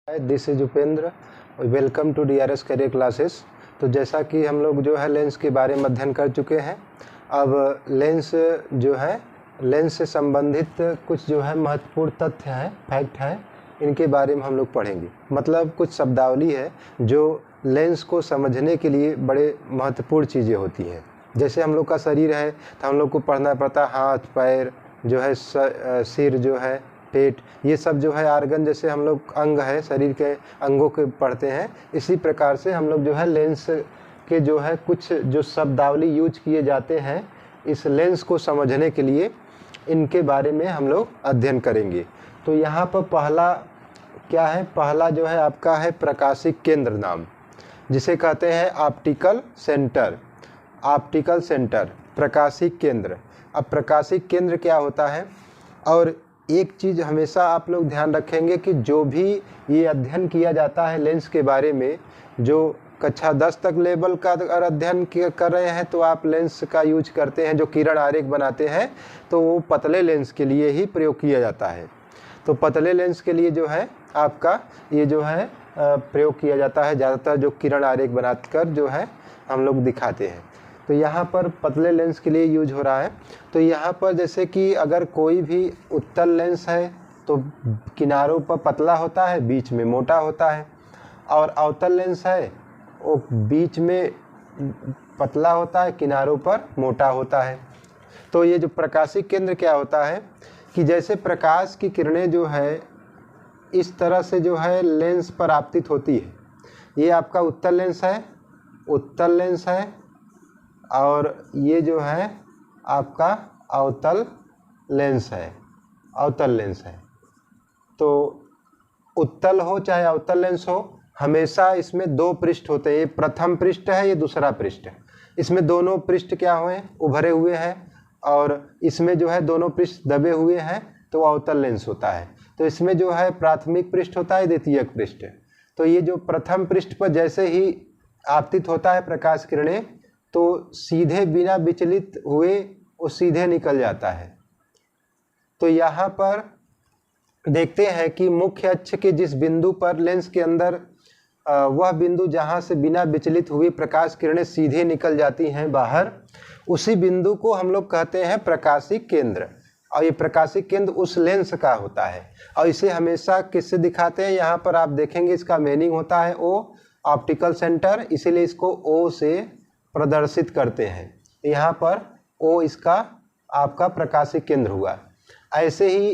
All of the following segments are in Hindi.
This is Upendra. Welcome to DRS career classes. तो जैसा कि हम लोग जो है लेंस के बारे में अध्ययन कर चुके हैं, अब लेंस जो है लेंस से संबंधित कुछ जो है महत्वपूर्ण तथ्य है, फैक्ट है, इनके बारे में हम लोग पढ़ेंगे। मतलब कुछ शब्दावली है जो लेंस को समझने के लिए बड़े महत्वपूर्ण चीज़ें होती हैं। जैसे हम लोग का शरीर है तो हम लोग को पढ़ना पड़ता है हाथ पैर जो है, सिर जो है, पेट, ये सब जो है आर्गन, जैसे हम लोग अंग है शरीर के अंगों के पढ़ते हैं। इसी प्रकार से हम लोग जो है लेंस के जो है कुछ जो शब्दावली यूज किए जाते हैं इस लेंस को समझने के लिए, इनके बारे में हम लोग अध्ययन करेंगे। तो यहाँ पर पहला क्या है, पहला जो है आपका है प्रकाशिक केंद्र नाम, जिसे कहते हैं ऑप्टिकल सेंटर। ऑप्टिकल सेंटर, प्रकाशिक केंद्र। अब प्रकाशिक केंद्र क्या होता है, और एक चीज़ हमेशा आप लोग ध्यान रखेंगे कि जो भी ये अध्ययन किया जाता है लेंस के बारे में, जो कक्षा 10 तक लेवल का अगर अध्ययन कर रहे हैं तो आप लेंस का यूज करते हैं, जो किरण आरेख बनाते हैं तो वो पतले लेंस के लिए ही प्रयोग किया जाता है। तो पतले लेंस के लिए जो है आपका ये जो है प्रयोग किया जाता है ज़्यादातर, जो किरण आरेख बनाकर जो है हम लोग दिखाते हैं। तो यहाँ पर पतले लेंस के लिए यूज हो रहा है। तो यहाँ पर जैसे कि अगर कोई भी उत्तल लेंस है तो किनारों पर पतला होता है, बीच में मोटा होता है, और अवतल लेंस है वो बीच में पतला होता है, किनारों पर मोटा होता है। तो ये जो प्रकाशिक केंद्र क्या होता है कि जैसे प्रकाश की किरणें जो है इस तरह से जो है लेंस पर आपतित होती है। ये आपका उत्तल लेंस है, उत्तल लेंस है, और ये जो है आपका अवतल लेंस है, अवतल लेंस है। तो उत्तल हो चाहे अवतल लेंस हो, हमेशा इसमें दो पृष्ठ होते हैं। ये प्रथम पृष्ठ है, ये दूसरा पृष्ठ है। इसमें दोनों पृष्ठ क्या हुए, उभरे हुए हैं, और इसमें जो है दोनों पृष्ठ दबे हुए हैं, तो अवतल लेंस होता है। तो इसमें जो है प्राथमिक पृष्ठ होता है, द्वितीयक पृष्ठ। तो ये जो प्रथम पृष्ठ पर जैसे ही आपतित होता है प्रकाश किरणें, तो सीधे बिना विचलित हुए वो सीधे निकल जाता है। तो यहाँ पर देखते हैं कि मुख्य अक्ष के जिस बिंदु पर लेंस के अंदर वह बिंदु जहाँ से बिना विचलित हुए प्रकाश किरणें सीधे निकल जाती हैं बाहर, उसी बिंदु को हम लोग कहते हैं प्रकाशिक केंद्र। और ये प्रकाशिक केंद्र उस लेंस का होता है, और इसे हमेशा किससे दिखाते हैं, यहाँ पर आप देखेंगे इसका मीनिंग होता है ओ, ऑप्टिकल सेंटर, इसीलिए इसको ओ से प्रदर्शित करते हैं। यहाँ पर ओ इसका आपका प्रकाशिक केंद्र हुआ। ऐसे ही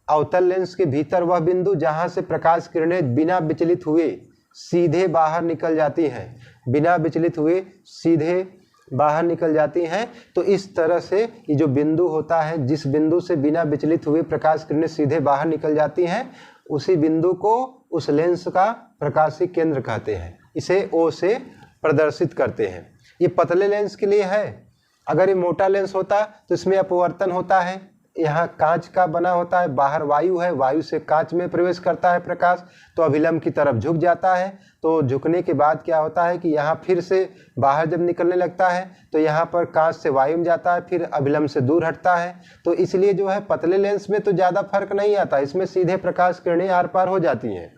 अवतल लेंस के भीतर वह बिंदु जहाँ से प्रकाश किरणें बिना विचलित हुए सीधे बाहर निकल जाती हैं, बिना विचलित हुए सीधे बाहर निकल जाती हैं। तो इस तरह से ये जो बिंदु होता है, जिस बिंदु से बिना विचलित हुए प्रकाश किरणें सीधे बाहर निकल जाती हैं, उसी बिंदु को उस लेंस का प्रकाशिक केंद्र कहते हैं। इसे ओ से प्रदर्शित करते हैं। ये पतले लेंस के लिए है। अगर ये मोटा लेंस होता तो इसमें अपवर्तन होता है, यहाँ कांच का बना होता है, बाहर वायु है, वायु से कांच में प्रवेश करता है प्रकाश, तो अभिलंब की तरफ झुक जाता है। तो झुकने के बाद क्या होता है कि यहाँ फिर से बाहर जब निकलने लगता है तो यहाँ पर कांच से वायु में जाता है, फिर अभिलंब से दूर हटता है। तो इसलिए जो है पतले लेंस में तो ज़्यादा फर्क नहीं आता, इसमें सीधे प्रकाश किरणें आर पार हो जाती हैं।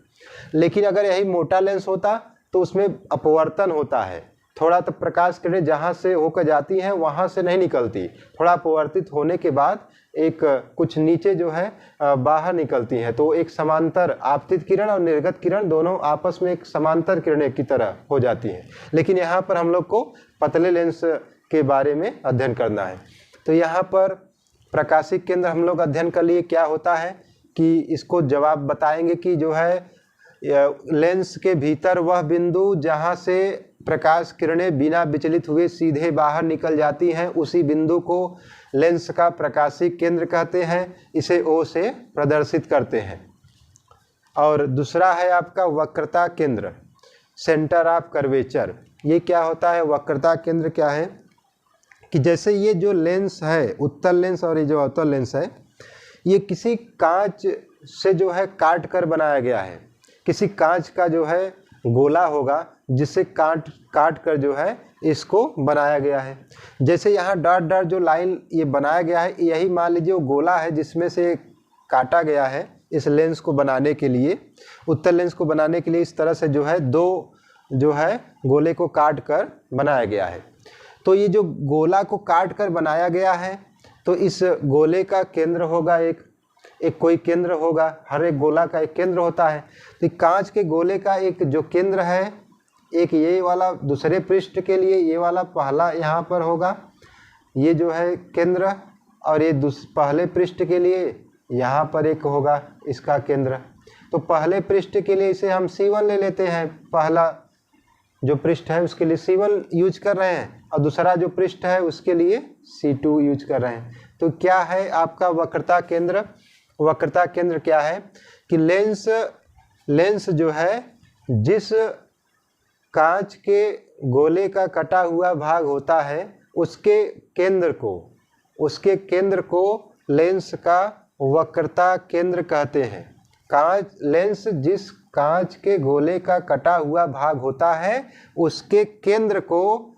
लेकिन अगर यही मोटा लेंस होता तो उसमें अपवर्तन होता है, थोड़ा तो प्रकाश किरणें जहाँ से होकर जाती हैं वहाँ से नहीं निकलती, थोड़ा अपवर्तित होने के बाद एक कुछ नीचे जो है बाहर निकलती हैं। तो एक समांतर आपतित किरण और निर्गत किरण दोनों आपस में एक समांतर किरणें की तरह हो जाती हैं। लेकिन यहाँ पर हम लोग को पतले लेंस के बारे में अध्ययन करना है। तो यहाँ पर प्रकाशिक केंद्र हम लोग अध्ययन कर लिए क्या होता है कि इसको जवाब बताएंगे कि जो है लेंस के भीतर वह बिंदु जहाँ से प्रकाश किरणें बिना विचलित हुए सीधे बाहर निकल जाती हैं, उसी बिंदु को लेंस का प्रकाशिक केंद्र कहते हैं। इसे ओ से प्रदर्शित करते हैं। और दूसरा है आपका वक्रता केंद्र, सेंटर ऑफ कर्वेचर। ये क्या होता है, वक्रता केंद्र क्या है कि जैसे ये जो लेंस है उत्तल लेंस और ये जो अवतल लेंस है, ये किसी कांच से जो है काट कर बनाया गया है। किसी कांच का जो है गोला होगा जिससे काट कर जो है इसको बनाया गया है। जैसे यहाँ डॉट डॉट जो लाइन ये बनाया गया है, यही मान लीजिए वो गोला है जिसमें से काटा गया है, इस लेंस को बनाने के लिए, उत्तल लेंस को बनाने के लिए इस तरह से जो है दो जो है गोले को काट कर बनाया गया है। तो ये जो गोला को काट कर बनाया गया है, तो इस गोले का केंद्र होगा एक कोई केंद्र होगा, हर एक गोला का एक केंद्र होता है। तो कांच के गोले का एक जो केंद्र है, एक ये वाला दूसरे पृष्ठ के लिए ये वाला पहला यहाँ पर होगा, ये जो है केंद्र, और ये पहले पृष्ठ के लिए यहाँ पर एक होगा इसका केंद्र। तो पहले पृष्ठ के लिए इसे हम C1 ले लेते हैं, पहला जो पृष्ठ है उसके लिए C1 यूज कर रहे हैं, और दूसरा जो पृष्ठ है उसके लिए C2 यूज कर रहे हैं। तो क्या है आपका वक्रता केंद्र? वक्रता केंद्र क्या है कि लेंस जो है जिस कांच के गोले का कटा हुआ भाग होता है उसके केंद्र को लेंस का वक्रता केंद्र कहते हैं। लेंस जिस कांच के गोले का कटा हुआ भाग होता है उसके केंद्र को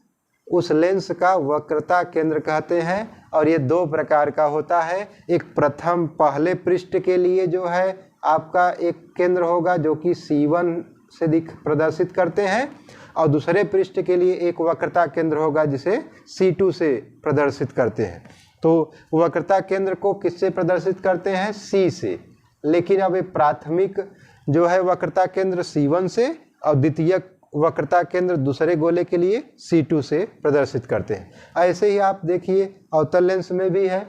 उस लेंस का वक्रता केंद्र कहते हैं। और ये दो प्रकार का होता है, एक प्रथम पहले पृष्ठ के लिए जो है आपका एक केंद्र होगा जो कि C1 से प्रदर्शित करते हैं, और दूसरे पृष्ठ के लिए एक वक्रता केंद्र होगा जिसे C2 से प्रदर्शित करते हैं। तो वक्रता केंद्र को किससे प्रदर्शित करते हैं? C से। लेकिन अब ये प्राथमिक जो है वक्रता केंद्र C1 से, और द्वितीयक वक्रता केंद्र दूसरे गोले के लिए C2 से प्रदर्शित करते हैं। ऐसे ही आप देखिए अवतल लेंस में भी है,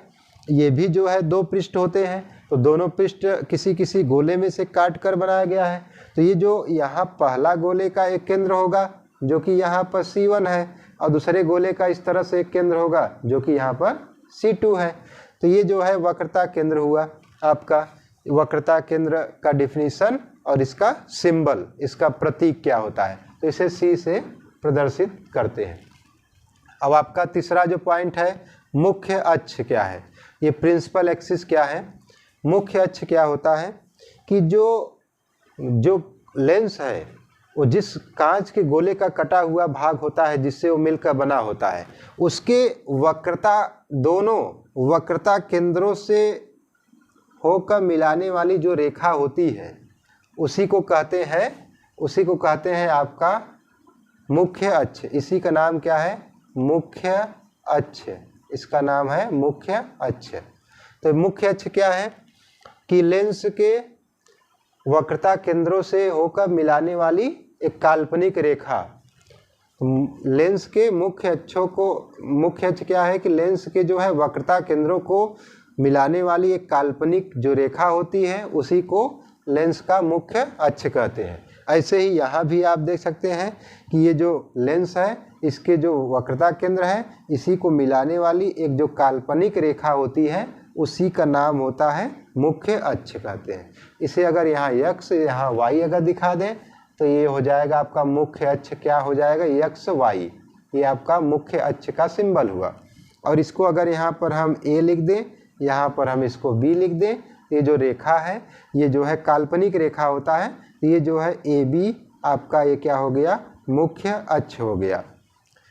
ये भी जो है दो पृष्ठ होते हैं, तो दोनों पृष्ठ किसी गोले में से काट कर बनाया गया है। तो ये जो यहाँ पहला गोले का एक केंद्र होगा जो कि यहाँ पर C1 है, और दूसरे गोले का इस तरह से एक केंद्र होगा जो कि यहाँ पर C2 है। तो ये जो है वक्रता केंद्र हुआ आपका। वक्रता केंद्र का डिफिनीशन और इसका सिंबल, इसका प्रतीक क्या होता है, तो इसे C से प्रदर्शित करते हैं। अब आपका तीसरा जो पॉइंट है, मुख्य अक्ष क्या है, ये प्रिंसिपल एक्सिस क्या है। मुख्य अक्ष क्या होता है कि जो लेंस है वो जिस कांच के गोले का कटा हुआ भाग होता है जिससे वो मिलकर बना होता है, उसके वक्रता, दोनों वक्रता केंद्रों से होकर मिलाने वाली जो रेखा होती है उसी को कहते हैं आपका मुख्य अक्ष। इसी का नाम क्या है? मुख्य अक्ष। इसका नाम है मुख्य अक्ष। तो मुख्य अक्ष क्या है कि लेंस के वक्रता केंद्रों से होकर मिलाने वाली एक काल्पनिक रेखा। लेंस के मुख्य अक्ष क्या है कि लेंस के जो है वक्रता केंद्रों को मिलाने वाली एक काल्पनिक जो रेखा होती है उसी को लेंस का मुख्य अक्ष कहते हैं। ऐसे ही यहाँ भी आप देख सकते हैं कि ये जो लेंस है इसके जो वक्रता केंद्र है इसी को मिलाने वाली एक जो काल्पनिक रेखा होती है उसी का नाम होता है मुख्य अक्ष कहते हैं। इसे अगर यहाँ x यहाँ y अगर दिखा दें तो ये हो जाएगा आपका मुख्य अक्ष। क्या हो जाएगा? x y, ये आपका मुख्य अक्ष का सिंबल हुआ। और इसको अगर यहाँ पर हम a लिख दें, यहाँ पर हम इसको b लिख दें, ये जो रेखा है ये जो है काल्पनिक रेखा होता है, ये जो है AB आपका ये क्या हो गया? मुख्य अक्ष हो गया।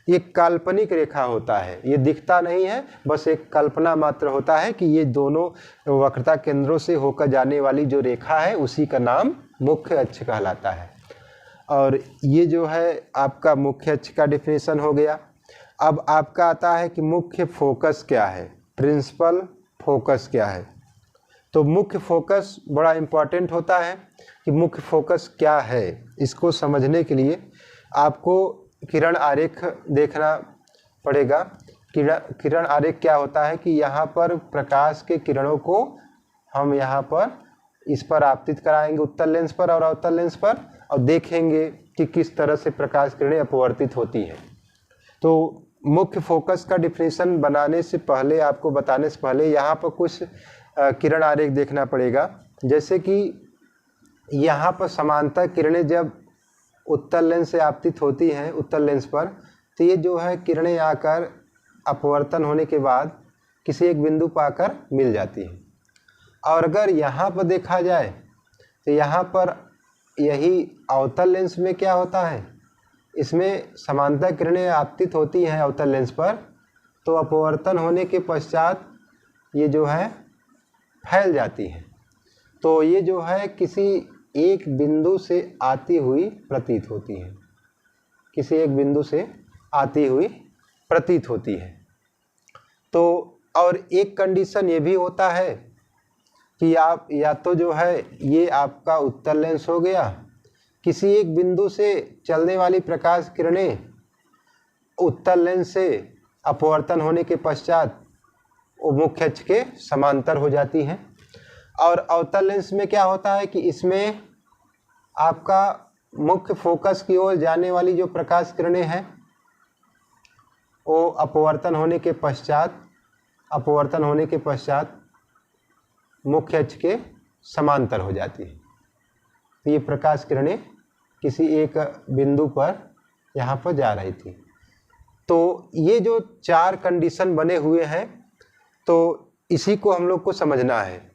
ये काल्पनिक रेखा होता है, ये दिखता नहीं है, बस एक कल्पना मात्र होता है कि ये दोनों वक्रता केंद्रों से होकर जाने वाली जो रेखा है उसी का नाम मुख्य अक्ष कहलाता है। और ये जो है आपका मुख्य अक्ष का डिफिनीशन हो गया। अब आपका आता है कि मुख्य फोकस क्या है, प्रिंसिपल फोकस क्या है। तो मुख्य फोकस बड़ा इम्पॉर्टेंट होता है कि मुख्य फोकस क्या है। इसको समझने के लिए आपको किरण आरेख देखना पड़ेगा। किरण आरेख क्या होता है कि यहाँ पर प्रकाश के किरणों को हम यहाँ पर इस पर आपतित कराएंगे उत्तल लेंस पर और अवतल लेंस पर, और देखेंगे कि किस तरह से प्रकाश किरणें अपवर्तित होती हैं। तो मुख्य फोकस का डिफिनीशन बनाने से पहले, आपको बताने से पहले यहाँ पर कुछ किरण आरेख देखना पड़ेगा। जैसे कि यहाँ पर समांतर किरणें जब उत्तल लेंस से आपतित होती हैं उत्तल लेंस पर, तो ये जो है किरणें आकर अपवर्तन होने के बाद किसी एक बिंदु पर आकर मिल जाती हैं। और अगर यहाँ पर देखा जाए तो यहाँ पर यही अवतल लेंस में क्या होता है, इसमें समांतर किरणें आपतित होती हैं अवतल लेंस पर, तो अपवर्तन होने के पश्चात ये जो है फैल जाती हैं। तो ये जो है किसी एक बिंदु से आती हुई प्रतीत होती है, किसी एक बिंदु से आती हुई प्रतीत होती है। तो और एक कंडीशन ये भी होता है कि आप या तो जो है ये आपका उत्तल लेंस हो गया, किसी एक बिंदु से चलने वाली प्रकाश किरणें उत्तल लेंस से अपवर्तन होने के पश्चात वो मुख्य अक्ष के समांतर हो जाती हैं। और अवतल लेंस में क्या होता है कि इसमें आपका मुख्य फोकस की ओर जाने वाली जो प्रकाश किरणें हैं वो अपवर्तन होने के पश्चात मुख्य अक्ष के समांतर हो जाती है। तो ये प्रकाश किरणें किसी एक बिंदु पर यहाँ पर जा रही थी। तो ये जो 4 कंडीशन बने हुए हैं, तो इसी को हम लोग को समझना है।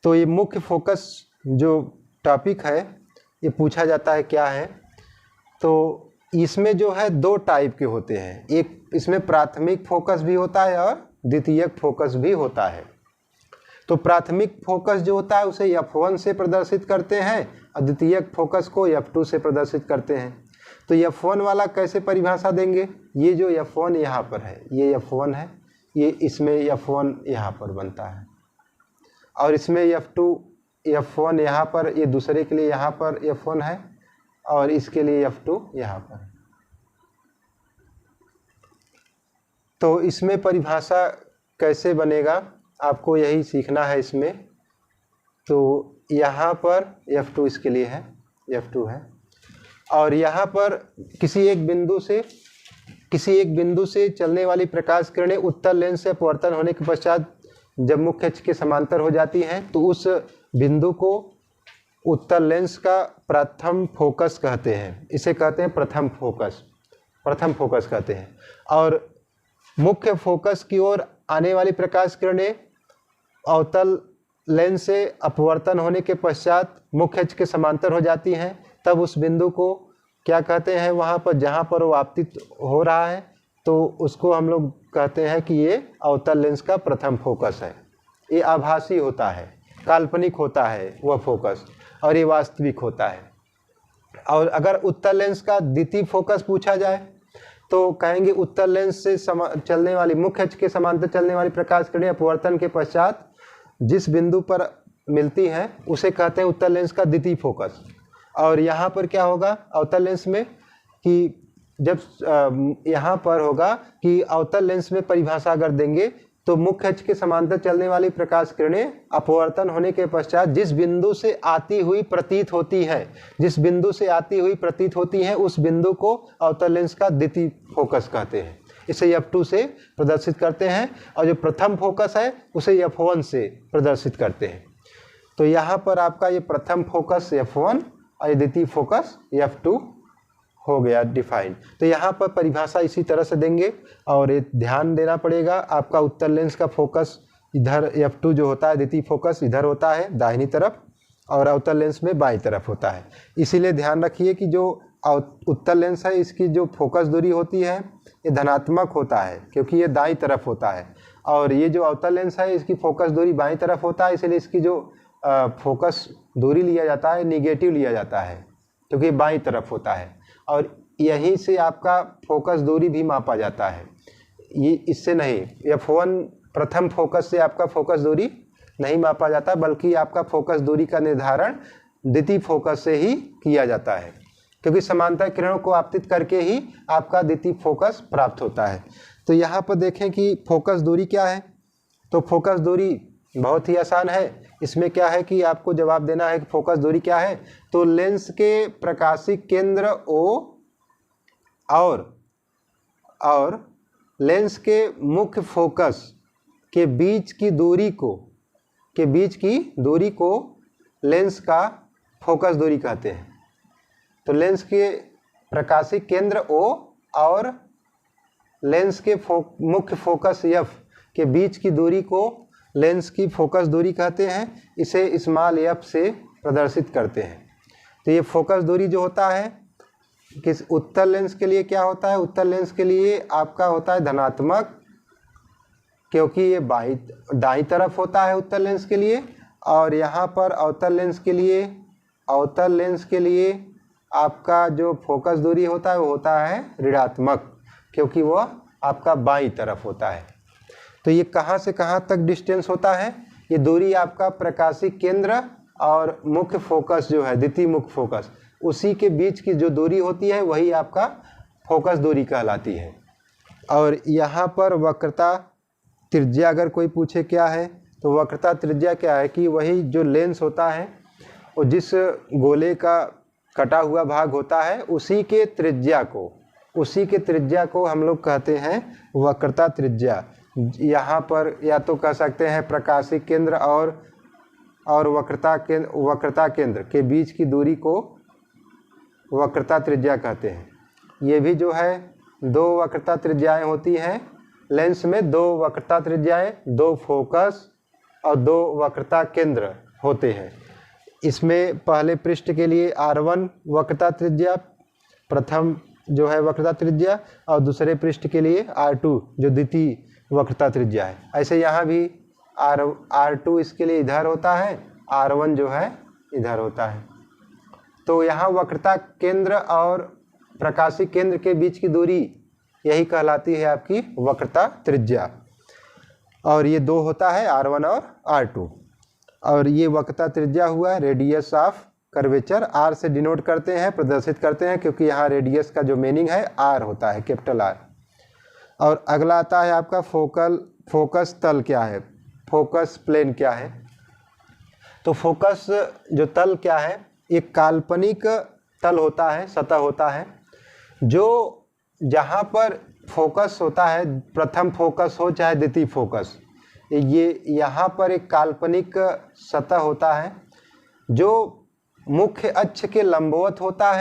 तो ये मुख्य फोकस जो टॉपिक है ये पूछा जाता है क्या है, तो इसमें जो है 2 टाइप के होते हैं। एक इसमें प्राथमिक फोकस भी होता है और द्वितीयक फोकस भी होता है। तो प्राथमिक फोकस जो होता है उसे F1 से प्रदर्शित करते हैं और द्वितीयक फोकस को F2 से प्रदर्शित करते हैं। तो F1 वाला कैसे परिभाषा देंगे, ये जो F1 यहाँ पर है ये F1 है, ये इसमें F1 यहाँ पर बनता है और इसमें F1 यहाँ पर, ये दूसरे के लिए यहाँ पर F1 है और इसके लिए F2 यहाँ पर। तो इसमें परिभाषा कैसे बनेगा आपको यही सीखना है इसमें। तो यहाँ पर F2 इसके लिए है, F2 है और यहाँ पर किसी एक बिंदु से चलने वाली प्रकाश किरणें उत्तल लेंस से अपवर्तन होने के पश्चात जब मुख्य अक्ष के समांतर हो जाती हैं तो उस बिंदु को उत्तल लेंस का प्रथम फोकस कहते हैं। इसे कहते हैं प्रथम फोकस कहते हैं। और मुख्य फोकस की ओर आने वाली प्रकाश किरणें अवतल लेंस से अपवर्तन होने के पश्चात मुख्य अक्ष के समांतर हो जाती हैं, तब उस बिंदु को क्या कहते हैं, वहाँ पर जहाँ पर वो आपतित हो रहा है तो उसको हम लोग कहते हैं कि ये अवतल लेंस का प्रथम फोकस है। ये आभासी होता है, काल्पनिक होता है वह फोकस, और ये वास्तविक होता है। और अगर उत्तल लेंस का द्वितीय फोकस पूछा जाए तो कहेंगे उत्तल लेंस से चलने वाली मुख्य अक्ष के समांतर चलने वाली प्रकाश किरणें अपवर्तन के पश्चात जिस बिंदु पर मिलती हैं उसे कहते हैं उत्तल लेंस का द्वितीय फोकस। और यहाँ पर क्या होगा अवतल लेंस में कि जब यहाँ पर होगा कि अवतल लेंस में परिभाषा अगर देंगे तो मुख्य अक्ष के समांतर चलने वाली प्रकाश किरणें अपवर्तन होने के पश्चात जिस बिंदु से आती हुई प्रतीत होती है उस बिंदु को अवतल लेंस का द्वितीय फोकस कहते हैं। इसे F2 से प्रदर्शित करते हैं और जो प्रथम फोकस है उसे F1 से प्रदर्शित करते हैं। तो यहाँ पर आपका ये प्रथम फोकस F1 और ये द्वितीय फोकस F2 हो गया डिफाइन। तो यहाँ पर परिभाषा इसी तरह से देंगे और ये ध्यान देना पड़ेगा। आपका उत्तल लेंस का फोकस इधर F2 जो होता है द्वितीय फोकस इधर होता है दाहिनी तरफ और अवतल लेंस में बाईं तरफ होता है। इसीलिए ध्यान रखिए कि जो उत्तल लेंस है इसकी जो फोकस दूरी होती है ये धनात्मक होता है क्योंकि ये दाईं तरफ होता है, और ये जो अवतल लेंस है इसकी फोकस दूरी बाईं तरफ होता है, इसलिए इसकी जो फोकस दूरी लिया जाता है नेगेटिव लिया जाता है क्योंकि बाईं तरफ होता है। और यहीं से आपका फोकस दूरी भी मापा जाता है, ये इससे नहीं। F1 प्रथम फोकस से आपका फोकस दूरी नहीं मापा जाता बल्कि आपका फोकस दूरी का निर्धारण द्वितीय फोकस से ही किया जाता है क्योंकि समांतर किरणों को आपतित करके ही आपका द्वितीय फोकस प्राप्त होता है। तो यहाँ पर देखें कि फोकस दूरी क्या है। तो फोकस दूरी बहुत ही आसान है। इसमें क्या है कि आपको जवाब देना है कि फोकस दूरी क्या है। तो लेंस के प्रकाशिक केंद्र O और लेंस के मुख्य फोकस के बीच की दूरी को लेंस का फोकस दूरी कहते हैं। तो लेंस के प्रकाशिक केंद्र O और लेंस के मुख्य फोकस F के बीच की दूरी को लेंस की फोकस दूरी कहते हैं। इसे स्मॉल f से प्रदर्शित करते हैं। तो ये फोकस दूरी जो होता है किस उत्तल लेंस के लिए क्या होता है, उत्तल लेंस के लिए आपका होता है धनात्मक क्योंकि ये दाईं तरफ होता है उत्तल लेंस के लिए, और यहाँ पर अवतल लेंस के लिए आपका जो फोकस दूरी होता है वो होता है ऋणात्मक, क्योंकि वह आपका बाईं तरफ होता है। तो ये कहाँ से कहाँ तक डिस्टेंस होता है, ये दूरी आपका प्रकाशीय केंद्र और मुख्य फोकस जो है द्वितीय मुख्य फोकस, उसी के बीच की जो दूरी होती है वही आपका फोकस दूरी कहलाती है। और यहाँ पर वक्रता त्रिज्या अगर कोई पूछे क्या है, तो वक्रता त्रिज्या क्या है कि वही जो लेंस होता है और जिस गोले का कटा हुआ भाग होता है उसी के त्रिज्या को हम लोग कहते हैं वक्रता त्रिज्या। यहाँ पर या तो कह सकते हैं प्रकाशीय केंद्र और वक्रता केंद्र के बीच की दूरी को वक्रता त्रिज्या कहते हैं। ये भी जो है दो वक्रता त्रिज्याएं होती हैं लेंस में, दो वक्रता त्रिज्याएं, दो फोकस और दो वक्रता केंद्र होते हैं। इसमें पहले पृष्ठ के लिए R1 वक्रता त्रिज्या प्रथम जो है वक्रता त्रिज्या और दूसरे पृष्ठ के लिए R2 जो द्वितीय वक्रता त्रिज्या है। ऐसे यहाँ भी R2 इसके लिए इधर होता है, R1 जो है इधर होता है। तो यहाँ वक्रता केंद्र और प्रकाशीय केंद्र के बीच की दूरी यही कहलाती है आपकी वक्रता त्रिज्या। और ये दो होता है R1 और R2। और ये वक्रता त्रिज्या हुआ रेडियस ऑफ कर्वेचर, R से डिनोट करते हैं, प्रदर्शित करते हैं, क्योंकि यहाँ रेडियस का जो मीनिंग है R होता है, कैपिटल R। और अगला आता है आपका फोकस तल क्या है, फोकस प्लेन क्या है। तो फोकस जो तल क्या है, एक काल्पनिक तल होता है, सतह होता है, जो जहाँ पर फोकस होता है, प्रथम फोकस हो चाहे द्वितीय फोकस, ये यहाँ पर एक काल्पनिक सतह होता है जो मुख्य अक्ष के लंबवत होता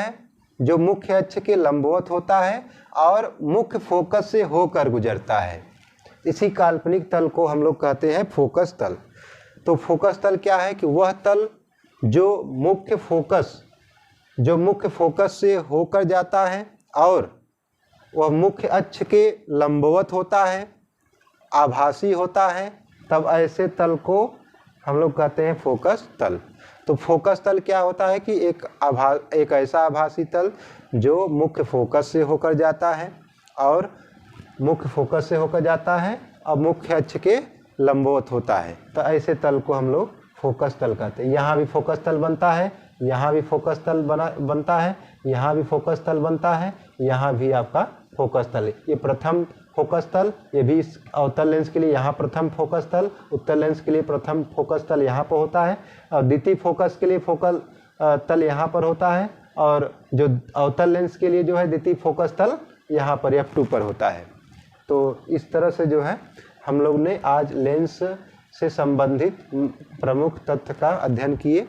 है, और मुख्य फोकस से होकर गुजरता है। इसी काल्पनिक तल को हम लोग कहते हैं फोकस तल। तो फोकस तल क्या है कि वह तल जो मुख्य फोकस से होकर जाता है और वह मुख्य अक्ष के लंबवत होता है, आभासी होता है, तब ऐसे तल को हम लोग कहते हैं फोकस तल। तो फोकस तल क्या होता है कि एक ऐसा आभासी तल जो मुख्य फोकस से होकर जाता है और मुख्य अक्ष के लंबवत होता है, तो ऐसे तल को हम लोग फोकस तल कहते हैं। यहाँ भी फोकस तल बनता है, यहाँ भी फोकस तल बनता है, यहाँ भी फोकस तल बनता है, यहाँ भी आपका फोकस तल है। ये प्रथम फोकस तल, ये भी इस अवतल लेंस के लिए यहाँ प्रथम फोकस तल, उत्तल लेंस के लिए प्रथम फोकस तल यहाँ पर होता है, और द्वितीय फोकस के लिए फोकल तल यहाँ पर होता है, और जो अवतल लेंस के लिए जो है द्वितीय फोकस तल यहाँ पर F2 पर होता है। तो इस तरह से जो है हम लोग ने आज लेंस से संबंधित प्रमुख तथ्य का अध्ययन किए,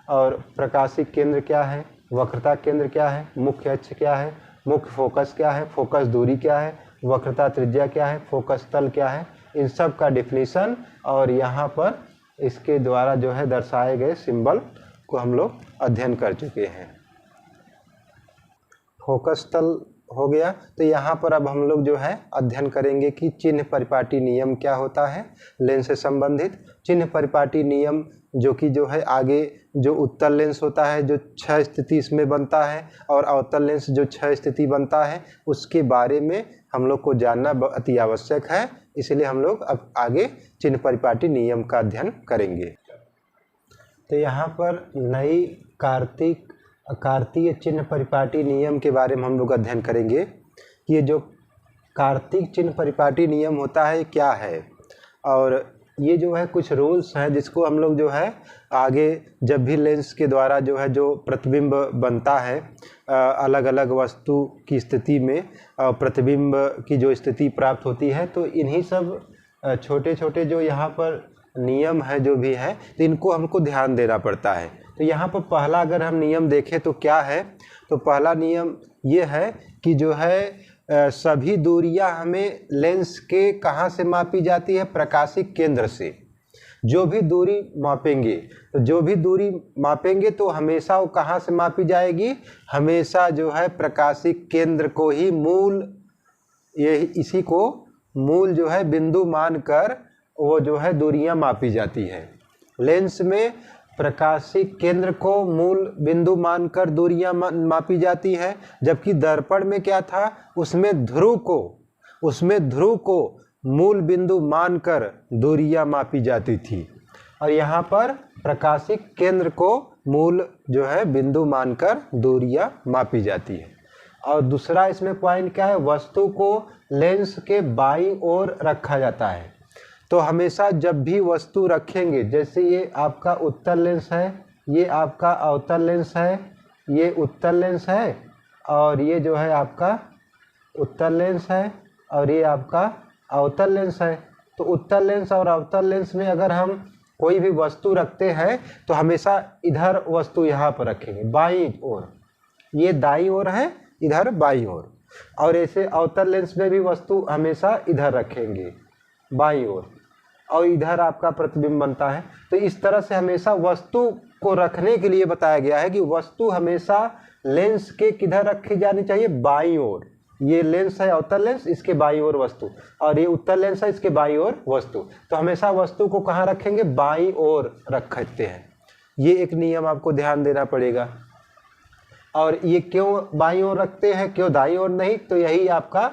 और प्रकाशीय केंद्र क्या है, वक्रता केंद्र क्या है, मुख्य अक्ष क्या है, मुख्य फोकस क्या है, फोकस दूरी क्या है, वक्रता त्रिज्या क्या है, फोकस तल क्या है, इन सब का डिफिनीशन और यहाँ पर इसके द्वारा जो है दर्शाए गए सिंबल को हम लोग अध्ययन कर चुके हैं। फोकस तल हो गया। तो यहाँ पर अब हम लोग जो है अध्ययन करेंगे कि चिन्ह परिपाटी नियम क्या होता है लेंस से संबंधित। चिन्ह परिपाटी नियम जो कि जो है आगे जो उत्तल लेंस होता है जो 6 स्थिति इसमें बनता है, और अवतल लेंस जो 6 स्थिति बनता है, उसके बारे में हम लोग को जानना अति आवश्यक है। इसलिए हम लोग अब आगे चिन्ह परिपाटी नियम का अध्ययन करेंगे। तो यहाँ पर नई कार्तीय चिन्ह परिपाटी नियम के बारे में हम लोग अध्ययन करेंगे कि ये जो कार्तीय चिन्ह परिपाटी नियम होता है क्या है, और ये जो है कुछ रूल्स हैं जिसको हम लोग जो है आगे जब भी लेंस के द्वारा जो है जो प्रतिबिंब बनता है अलग अलग वस्तु की स्थिति में प्रतिबिंब की जो स्थिति प्राप्त होती है, तो इन्हीं सब छोटे छोटे जो यहाँ पर नियम है जो भी है, तो इनको हमको ध्यान देना पड़ता है। तो यहाँ पर पहला अगर हम नियम देखें तो क्या है, तो पहला नियम ये है कि जो है सभी दूरियां हमें लेंस के कहाँ से मापी जाती है, प्रकाशीय केंद्र से। जो भी दूरी मापेंगे तो हमेशा वो कहाँ से मापी जाएगी, हमेशा जो है प्रकाशीय केंद्र को ही इसी को मूल जो है बिंदु मानकर वो जो है दूरियां मापी जाती है। लेंस में प्रकाशीय केंद्र को मूल बिंदु मानकर दूरियां मापी जाती हैं, जबकि दर्पण में क्या था, उसमें ध्रुव को मूल बिंदु मानकर दूरियां मापी जाती थी, और यहाँ पर प्रकाशीय केंद्र को मूल जो है बिंदु मानकर दूरियां मापी जाती है। और दूसरा इसमें पॉइंट क्या है, वस्तु को लेंस के बाईं ओर रखा जाता है। तो हमेशा जब भी वस्तु रखेंगे, जैसे ये आपका उत्तल लेंस है, ये आपका अवतल लेंस है, ये उत्तल लेंस है, और ये जो है आपका उत्तल लेंस है, और ये आपका अवतल लेंस है। तो उत्तल लेंस और अवतल लेंस में अगर हम कोई भी वस्तु रखते हैं तो हमेशा इधर वस्तु यहाँ पर रखेंगे बाईं ओर, ये दाईं ओर है, इधर बाईं ओर। और ऐसे अवतल लेंस में भी वस्तु हमेशा इधर रखेंगे बाईं ओर, और इधर आपका प्रतिबिंब बनता है। तो इस तरह से हमेशा वस्तु को रखने के लिए बताया गया है कि वस्तु हमेशा लेंस के किधर रखी जानी चाहिए, बाईं ओर। ये लेंस है अवतल लेंस, इसके बाईं ओर वस्तु, और ये उत्तल लेंस है, इसके बाईं ओर वस्तु। तो हमेशा वस्तु को कहाँ रखेंगे, बाईं ओर रखते हैं। ये एक नियम आपको ध्यान देना पड़ेगा। और ये क्यों बाईं ओर रखते हैं, क्यों दाईं ओर नहीं, तो यही आपका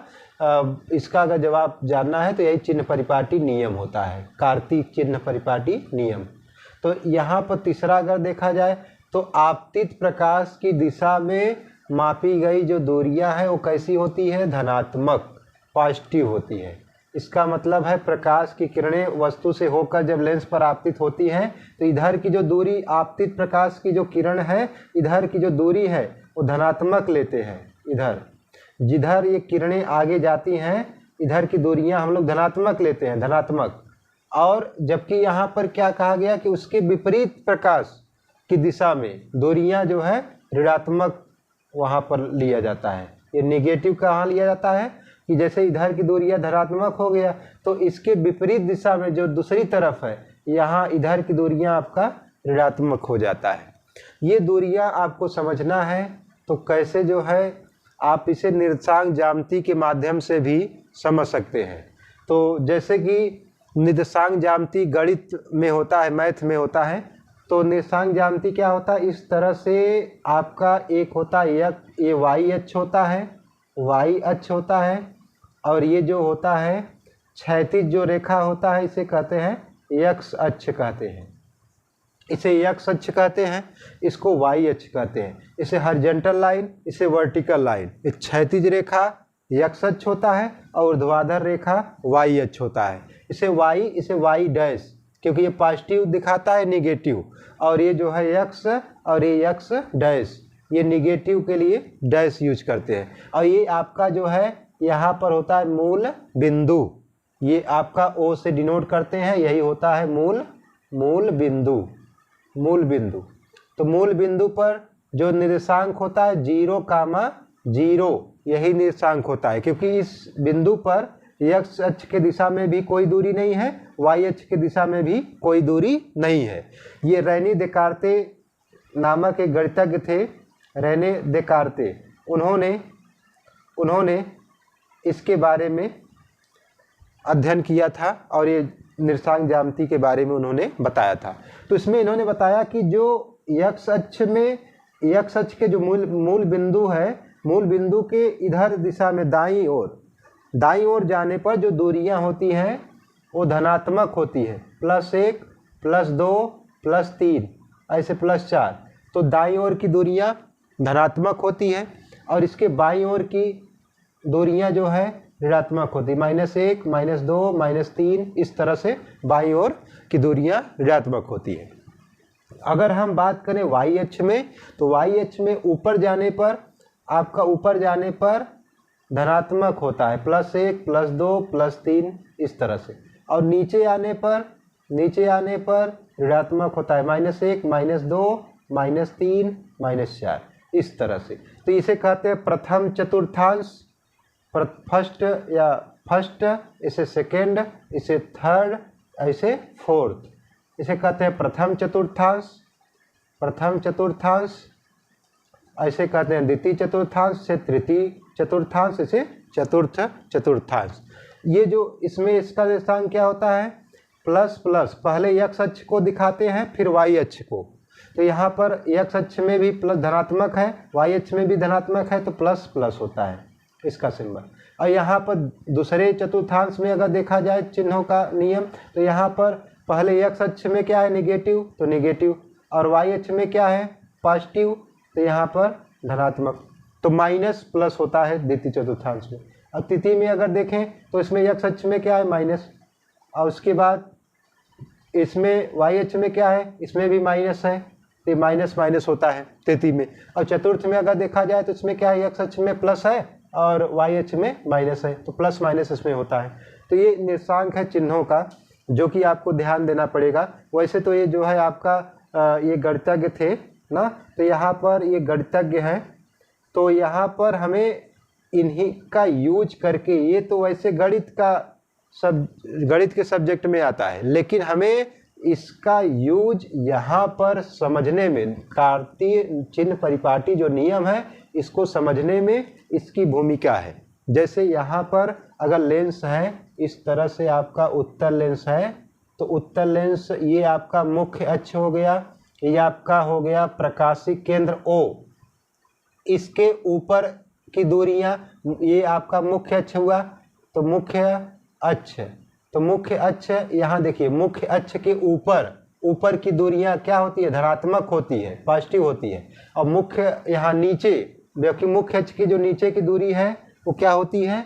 इसका अगर जवाब जानना है तो यही चिन्ह परिपाटी नियम होता है, कार्तीय चिन्ह परिपाटी नियम। तो यहाँ पर तीसरा अगर देखा जाए तो आपतित प्रकाश की दिशा में मापी गई जो दूरियां हैं वो कैसी होती है, धनात्मक, पॉजिटिव होती है। इसका मतलब है प्रकाश की किरणें वस्तु से होकर जब लेंस पर आपतित होती हैं तो इधर की जो दूरी, आपतित प्रकाश की जो किरण है, इधर की जो दूरी है वो धनात्मक लेते हैं। इधर जिधर ये किरणें आगे जाती हैं इधर की दूरियां हम लोग धनात्मक लेते हैं, धनात्मक। और जबकि यहाँ पर क्या कहा गया कि उसके विपरीत प्रकाश की दिशा में दूरियां जो है ऋणात्मक वहाँ पर लिया जाता है। ये नेगेटिव कहाँ लिया जाता है कि जैसे इधर की दूरियां धनात्मक हो गया तो इसके विपरीत दिशा में जो दूसरी तरफ है यहाँ इधर की दूरियां आपका ऋणात्मक हो जाता है। ये दूरियां आपको समझना है तो कैसे जो है आप इसे निर्देशांक ज्यामिति के माध्यम से भी समझ सकते हैं। तो जैसे कि निर्देशांक ज्यामिति गणित में होता है, मैथ में होता है, तो निर्देशांक ज्यामिति क्या होता है, इस तरह से आपका एक होता है ये वाई अक्ष होता है, वाई अक्ष होता है, और ये जो होता है क्षैतिज जो रेखा होता है इसे कहते हैं एक्स अक्ष कहते हैं, इसे एक्स अक्ष कहते हैं, इसको वाई अक्ष कहते हैं। इसे हॉरिजॉन्टल लाइन, इसे वर्टिकल लाइन। ये क्षैतिज रेखा एक्स अक्ष होता है और ऊर्ध्वाधर रेखा वाई अक्ष होता है। इसे वाई डैश, क्योंकि ये पॉजिटिव दिखाता है, नेगेटिव, और ये जो है एक्स और ये एक्स डैश, ये नेगेटिव के लिए डैश यूज करते हैं। और ये आपका जो है यहाँ पर होता है मूल बिंदु, ये आपका ओ से डिनोट करते हैं, यही होता है मूल बिंदु। तो मूल बिंदु पर जो निर्देशांक होता है 0,0, यही निर्देशांक होता है, क्योंकि इस बिंदु पर एक्स अक्ष के दिशा में भी कोई दूरी नहीं है, वाई अक्ष के दिशा में भी कोई दूरी नहीं है। ये रेने देकार्ते नामक एक गणितज्ञ थे, रेने देकार्ते, उन्होंने इसके बारे में अध्ययन किया था और ये निर्देशांक ज्यामिति के बारे में उन्होंने बताया था। तो इसमें इन्होंने बताया कि जो एक्स अक्ष के जो मूल बिंदु है, मूल बिंदु के इधर दिशा में दाईं ओर जाने पर जो दूरियां होती हैं वो धनात्मक होती है, +1, +2, +3, ऐसे +4। तो दाईं ओर की दूरियां धनात्मक होती हैं और इसके बाईं ओर की दूरियां जो है ऋणात्मक होती है, -1, -2, -3, इस तरह से बाईं ओर की दूरियां ऋणात्मक होती है। अगर हम बात करें वाई अक्ष में, तो वाई अक्ष में ऊपर जाने पर धनात्मक होता है, +1, +2, +3, इस तरह से, और नीचे आने पर ऋणात्मक होता है, -1, -2, -3, -4, इस तरह से। तो इसे कहते हैं प्रथम चतुर्थांश, फर्स्ट, इसे सेकेंड, इसे थर्ड, ऐसे फोर्थ, इसे कहते हैं प्रथम चतुर्थांश, ऐसे कहते हैं द्वितीय चतुर्थांश, से तृतीय चतुर्थांश, इसे चतुर्थ चतुर्थांश। ये जो इसमें इसका निर्देशांक क्या होता है, प्लस प्लस पहले x अक्ष को दिखाते हैं फिर y अक्ष को। तो यहाँ पर x अक्ष में भी प्लस धनात्मक है, y अक्ष में भी धनात्मक है, तो प्लस प्लस होता है इसका सिंबल। और यहाँ पर दूसरे चतुर्थांश में अगर देखा जाए चिन्हों का नियम, तो यहाँ पर पहले x अक्ष में क्या है नेगेटिव, तो नेगेटिव, और y अक्ष में क्या है पॉजिटिव, तो यहाँ पर धनात्मक, तो माइनस प्लस होता है द्वितीय चतुर्थांश में। अब तृतीय में अगर देखें तो इसमें x अक्ष में क्या है माइनस, और उसके बाद इसमें y अक्ष में क्या है, इसमें भी माइनस है, तो माइनस माइनस होता है तृतीय में। और चतुर्थ में अगर देखा जाए तो इसमें क्या है x अक्ष में प्लस है और y अक्ष में माइनस है, तो प्लस माइनस इसमें होता है। तो ये निर्देशांक है चिन्हों का जो कि आपको ध्यान देना पड़ेगा। वैसे तो ये जो है आपका ये गणितज्ञ थे ना, तो यहाँ पर ये गणितज्ञ हैं, तो यहाँ पर हमें इन्हीं का यूज करके, ये तो वैसे गणित के सब्जेक्ट में आता है, लेकिन हमें इसका यूज यहाँ पर समझने में, कार्तीय चिन्ह परिपाटी जो नियम है इसको समझने में इसकी भूमिका है। जैसे यहाँ पर अगर लेंस है, इस तरह से आपका उत्तल लेंस है, तो उत्तल लेंस ये आपका मुख्य अक्ष हो गया, ये आपका हो गया प्रकाशीय केंद्र O, इसके ऊपर की दूरियां, ये आपका मुख्य अक्ष हुआ, तो मुख्य अक्ष, तो मुख्य अक्ष यहाँ देखिए, मुख्य अक्ष के ऊपर की दूरियां क्या होती है धनात्मक होती है, पॉजिटिव होती है। और मुख्य यहाँ नीचे, क्योंकि मुख्य अक्ष की जो नीचे की दूरी है वो क्या होती है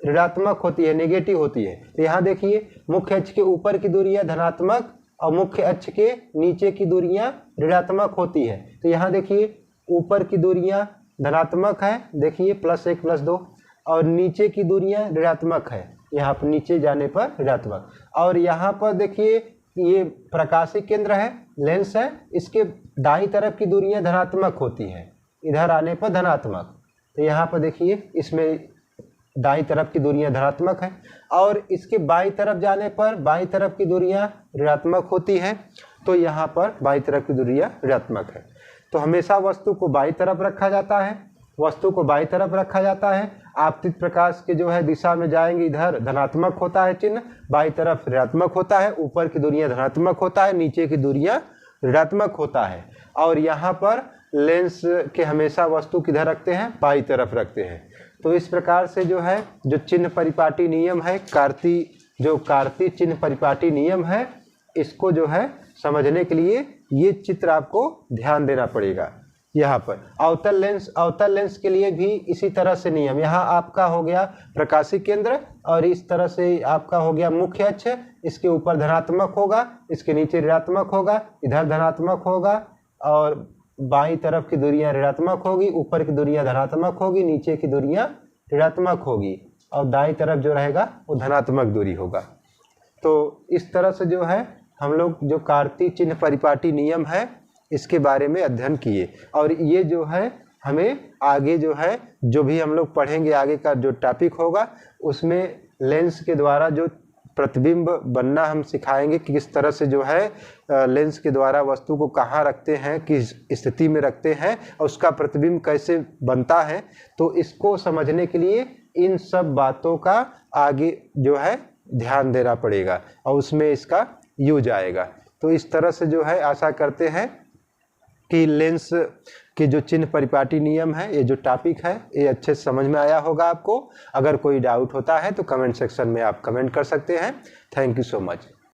ऋणात्मक होती है, नेगेटिव होती है। तो यहाँ देखिए मुख्य अक्ष के ऊपर की दूरियां धनात्मक और मुख्य अक्ष के नीचे की दूरियां ऋणात्मक होती है। तो यहाँ देखिए ऊपर की दूरियां धनात्मक है, देखिए +1 +2, और नीचे की दूरियां ऋणात्मक है, यहाँ पर नीचे जाने पर ऋणात्मक। और यहाँ पर देखिए ये प्रकाशीय केंद्र है, लेंस है, इसके दाईं तरफ की दूरियां धनात्मक होती हैं, इधर आने पर धनात्मक। तो यहाँ पर देखिए इसमें दाईं तरफ की दूरियां धनात्मक है, और इसके बाईं तरफ जाने पर बाईं तरफ की दूरियां ऋणात्मक होती हैं, तो यहाँ पर बाईं तरफ की दूरियां ऋणात्मक है। तो हमेशा वस्तु को बाईं तरफ रखा जाता है, वस्तु को बाईं तरफ रखा जाता है। आपतित प्रकाश के जो है दिशा में जाएंगे, इधर धनात्मक होता है चिन्ह, बाईं तरफ ऋणात्मक होता है, ऊपर की दूरियां धनात्मक होता है, नीचे की दूरियां ऋणात्मक होता है। और यहाँ पर लेंस के हमेशा वस्तु किधर रखते हैं, बाईं तरफ रखते हैं। तो इस प्रकार से जो है जो चिन्ह परिपाटी नियम है, कार्तीय चिन्ह परिपाटी नियम है, इसको जो है समझने के लिए ये चित्र आपको ध्यान देना पड़ेगा। यहाँ पर अवतल लेंस के लिए भी इसी तरह से नियम, यहाँ आपका हो गया प्रकाशीय केंद्र और इस तरह से आपका हो गया मुख्य अक्ष, इसके ऊपर धनात्मक होगा, इसके नीचे ऋणात्मक होगा, इधर धनात्मक होगा, और बाईं तरफ की दूरियां ऋणात्मक होगी, ऊपर की दूरियां धनात्मक होगी, नीचे की दूरियां ऋणात्मक होगी, और दाईं तरफ जो रहेगा वो धनात्मक दूरी होगा। तो इस तरह से जो है हम लोग जो कार्तीय चिन्ह परिपाटी नियम है इसके बारे में अध्ययन किए। और ये जो है हमें आगे जो है जो भी हम लोग पढ़ेंगे, आगे का जो टॉपिक होगा उसमें लेंस के द्वारा जो प्रतिबिंब बनना हम सिखाएंगे कि किस तरह से जो है लेंस के द्वारा वस्तु को कहाँ रखते हैं, किस स्थिति में रखते हैं, और उसका प्रतिबिंब कैसे बनता है। तो इसको समझने के लिए इन सब बातों का आगे जो है ध्यान देना पड़ेगा और उसमें इसका यूज आएगा। तो इस तरह से जो है आशा करते हैं कि लेंस के जो चिन्ह परिपाटी नियम है, ये जो टॉपिक है ये अच्छे से समझ में आया होगा आपको। अगर कोई डाउट होता है तो कमेंट सेक्शन में आप कमेंट कर सकते हैं। Thank you so much.